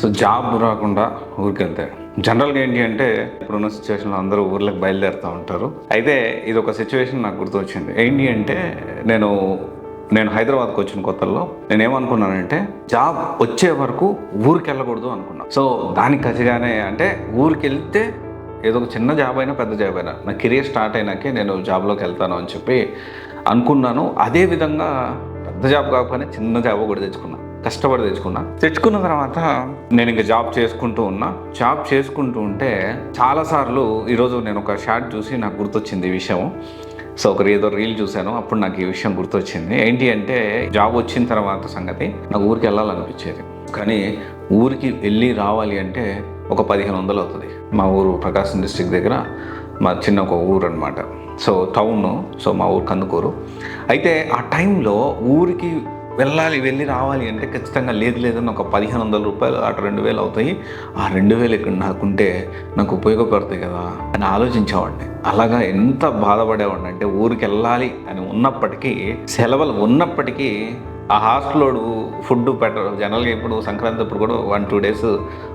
So job రాకుండా ఊరికి వెళ్తే జనరల్గా ఏంటి అంటే ఇప్పుడున్న సిచ్యువేషన్లో అందరూ ఊర్లకు బయలుదేరుతూ ఉంటారు. అయితే ఇది ఒక సిచ్యువేషన్ నాకు గుర్తొచ్చింది. ఏంటి అంటే నేను హైదరాబాద్కి వచ్చిన కొత్తల్లో నేనేమనుకున్నానంటే జాబ్ వచ్చే వరకు ఊరికి వెళ్ళకూడదు అనుకున్నాను. సో దానికి ఖచ్చితంగానే అంటే ఊరికి వెళ్తే ఏదో ఒక చిన్న జాబ్ అయినా పెద్ద జాబ్ అయినా నా కెరియర్ స్టార్ట్ అయినాకే నేను జాబ్లోకి వెళ్తాను అని చెప్పి అనుకున్నాను. అదేవిధంగా పెద్ద జాబ్ కాకపోయినా చిన్న జాబ్ కూడా కష్టపడి తెచ్చుకున్న తర్వాత నేను ఇంకా జాబ్ చేసుకుంటూ ఉంటే చాలాసార్లు ఈరోజు నేను ఒక షార్ట్ చూసి నాకు గుర్తొచ్చింది ఈ విషయం. సో ఏదో రీల్ చూశాను, అప్పుడు నాకు ఈ విషయం గుర్తొచ్చింది. ఏంటి అంటే జాబ్ వచ్చిన తర్వాత సంగతి నాకు ఊరికి వెళ్ళాలనిపించేది, కానీ ఊరికి వెళ్ళి రావాలి అంటే ఒక 1500 అవుతుంది. మా ఊరు ప్రకాశం డిస్ట్రిక్ట్ దగ్గర మా చిన్న ఒక ఊరు అనమాట. సో టౌన్, సో మా ఊరు కందుకూరు. అయితే ఆ టైంలో ఊరికి వెళ్ళి రావాలి అంటే ఖచ్చితంగా లేదని ఒక 1500 రూపాయలు అటు 2000 అవుతాయి. ఆ 2000 ఇక్కడ నాకుంటే నాకు ఉపయోగపడతాయి కదా అని ఆలోచించేవాడిని. అలాగా ఎంత బాధపడేవాడిని అంటే ఊరికి వెళ్ళాలి అని ఉన్నప్పటికీ, సెలవులు ఉన్నప్పటికీ ఆ హాస్టల్లోడు ఫుడ్ పెట్టరు. జనరల్గా ఇప్పుడు సంక్రాంతి అప్పుడు కూడా 1-2 డేస్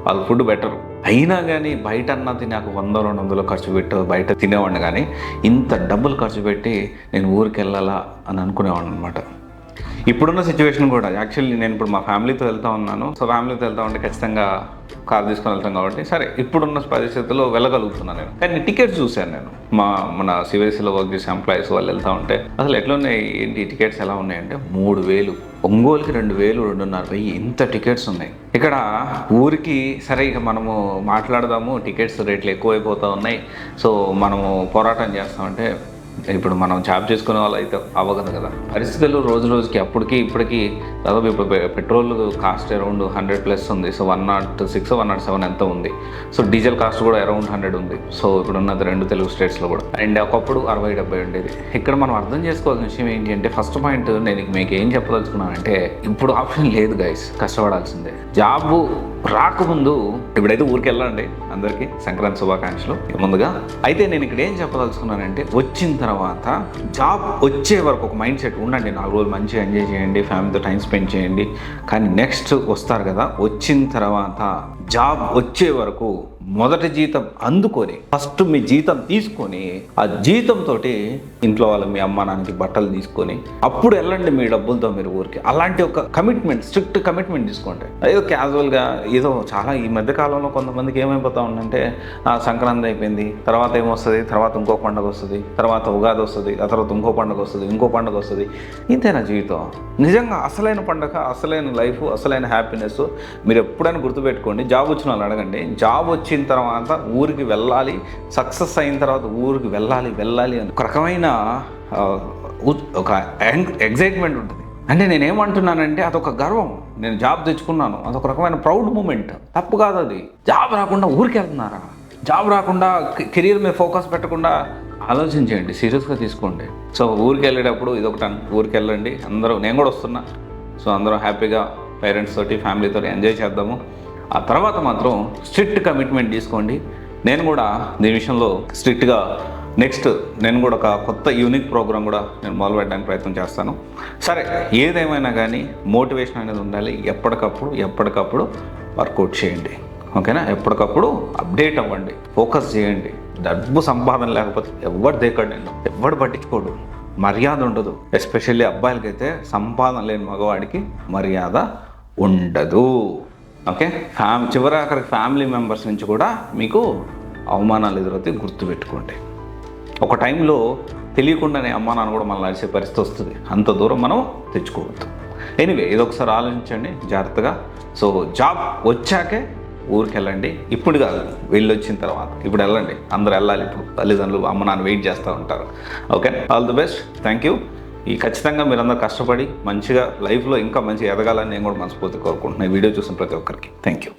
వాళ్ళు ఫుడ్ పెట్టరు. అయినా కానీ బయట అన్నది నాకు 100-200 ఖర్చు పెట్టి బయట తినేవాడిని, కానీ ఇంత డబ్బులు ఖర్చు పెట్టి నేను ఊరికి వెళ్ళాలా అని అనుకునేవాడిని అనమాట. ఇప్పుడున్న సిచ్యువేషన్ కూడా యాక్చువల్లీ నేను ఇప్పుడు మా ఫ్యామిలీతో వెళ్తూ ఉన్నాను. సో ఫ్యామిలీతో వెళ్తా ఉంటే ఖచ్చితంగా కార్ తీసుకొని వెళ్తాం కాబట్టి సరే ఇప్పుడున్న పరిస్థితుల్లో వెళ్ళగలుగుతున్నాను నేను. కానీ టికెట్స్ చూశాను నేను, మన సివిఎస్సిలో వర్క్ చేసే ఎంప్లాయీస్ వాళ్ళు వెళ్తూ ఉంటే అసలు ఎట్లున్నాయి ఏంటి టికెట్స్ ఎలా ఉన్నాయంటే 3000, ఒంగోలుకి 2000, 2500 ఇంత టికెట్స్ ఉన్నాయి. ఇక్కడ ఊరికి సరే ఇక మనము మాట్లాడదాము, టికెట్స్ రేట్లు ఎక్కువైపోతూ ఉన్నాయి, సో మనము పోరాటం చేస్తామంటే ఇప్పుడు మనం జాబ్ చేసుకునే వాళ్ళు అయితే అవ్వగదు కదా. పరిస్థితులు రోజు రోజుకి అప్పటికి ఇప్పటికీ దాదాపు ఇప్పుడు పెట్రోల్ కాస్ట్ అరౌండ్ 100+ ఉంది. సో 106, 107 ఎంత ఉంది. సో డీజిల్ కాస్ట్ కూడా అరౌండ్ 100 ఉంది. సో ఇప్పుడు ఉన్నది 2 తెలుగు స్టేట్స్లో కూడా. అండ్ ఒకప్పుడు 60-70 ఉండేది. ఇక్కడ మనం అర్థం చేసుకోవాల్సిన విషయం ఏంటి అంటే ఫస్ట్ పాయింట్ నేను మీకు ఏం చెప్పదలుచుకున్నానంటే ఇప్పుడు ఆప్షన్ లేదు గైస్, కష్టపడాల్సిందే. జాబ్ రాకముందు ఇప్పుడైతే ఊరికి వెళ్ళండి, అందరికీ సంక్రాంతి శుభాకాంక్షలు ముందుగా. అయితే నేను ఇక్కడ ఏం చెప్పదలుచుకున్నానంటే వచ్చిన తర్వాత జాబ్ వచ్చే వరకు ఒక మైండ్ సెట్ ఉండండి. 4 రోజులు మంచిగా ఎంజాయ్ చేయండి, ఫ్యామిలీతో టైం స్పెండ్ చేయండి. కానీ నెక్స్ట్ వస్తారు కదా, వచ్చిన తర్వాత జాబ్ వచ్చే వరకు మొదటి జీతం అందుకొని ఫస్ట్ మీ జీతం తీసుకొని ఆ జీతంతో ఇంట్లో వాళ్ళ మీ అమ్మ నాన్నకి బట్టలు తీసుకొని అప్పుడు వెళ్ళండి మీ డబ్బులతో మీరు ఊరికి. అలాంటి ఒక కమిట్మెంట్, స్ట్రిక్ట్ కమిట్మెంట్ తీసుకోండి. ఏదో క్యాజువల్గా ఏదో చాలా ఈ మధ్యకాలంలో కొంతమందికి ఏమైపోతా ఉందంటే సంక్రాంతి అయిపోయింది, తర్వాత ఏమొస్తుంది, తర్వాత ఇంకో పండుగ వస్తుంది, తర్వాత ఉగాది వస్తుంది, ఆ తర్వాత ఇంకో పండుగ వస్తుంది. ఇంతేనా జీవితం? నిజంగా అసలైన పండుగ, అసలైన లైఫ్, అసలైన హ్యాపీనెస్ మీరు ఎప్పుడైనా గుర్తుపెట్టుకోండి. జాబ్ వచ్చిన వాళ్ళు అడగండి, జాబ్ వచ్చిన తర్వాత ఊరికి వెళ్ళాలి, సక్సెస్ అయిన తర్వాత ఊరికి వెళ్ళాలి అని ఒక రకమైన ఒక ఎగ్జైట్మెంట్ ఉంటుంది. అంటే నేనేమంటున్నానంటే అదొక గర్వం. నేను జాబ్ తెచ్చుకున్నాను, అదొక రకమైన ప్రౌడ్ మూమెంట్. తప్పు కాదు అది. జాబ్ రాకుండా ఊరికి వెళ్తున్నారా? జాబ్ రాకుండా కెరీర్ మీద ఫోకస్ పెట్టకుండా ఆలోచించండి, సీరియస్గా తీసుకోండి. సో ఊరికి వెళ్ళేటప్పుడు ఇదొకటి, ఊరికి వెళ్ళండి అందరూ. నేను కూడా వస్తున్నా. సో అందరూ హ్యాపీగా పేరెంట్స్ తోటి ఫ్యామిలీతో ఎంజాయ్ చేద్దాము. ఆ తర్వాత మాత్రం స్ట్రిక్ట్ కమిట్మెంట్ తీసుకోండి. నేను కూడా దీని విషయంలో స్ట్రిక్ట్గా నెక్స్ట్ నేను కూడా ఒక కొత్త యూనిక్ ప్రోగ్రామ్ కూడా నేను మొదలుపెట్టడానికి ప్రయత్నం చేస్తాను. సరే ఏదేమైనా కానీ మోటివేషన్ అనేది ఉండాలి. ఎప్పటికప్పుడు వర్కౌట్ చేయండి, ఓకేనా? ఎప్పటికప్పుడు అప్డేట్ అవ్వండి, ఫోకస్ చేయండి. డబ్బు సంపాదన లేకపోతే ఎవరు దేకడు, నేను ఎవడు పట్టించుకోడు, మర్యాద ఉండదు. ఎస్పెషల్లీ అబ్బాయిలకైతే సంపాదన లేని మగవాడికి మర్యాద ఉండదు, ఓకే? చివరికి ఫ్యామిలీ మెంబర్స్ నుంచి కూడా మీకు అవమానాలు ఎదురవుతాయి, గుర్తుపెట్టుకోండి. ఒక టైంలో తెలియకుండానే అమ్మా నాన్న కూడా మనల్ని అరిసే పరిస్థితి వస్తుంది. అంత దూరం మనం తెచ్చుకోవద్దు. ఎనీవే ఇదొకసారి ఆలోచించండి జాగ్రత్తగా. సో జాబ్ వచ్చాకే ఊరికి వెళ్ళండి, ఇప్పుడు కాదు, వెళ్ళొచ్చిన తర్వాత. ఇప్పుడు వెళ్ళండి, అందరూ వెళ్ళాలి. ఇప్పుడు తల్లిదండ్రులు అమ్మ నాన్న వెయిట్ చేస్తూ ఉంటారు. Okay, all the best, thank you. ఖచ్చితంగా మీరందరూ కష్టపడి మంచిగా లైఫ్లో ఇంకా మంచిగా ఎదగాలని నేను కూడా మనస్ఫూర్తి కోరుకుంటున్నాను. ఈ వీడియో చూసిన ప్రతి ఒక్కరికి థ్యాంక్ యూ.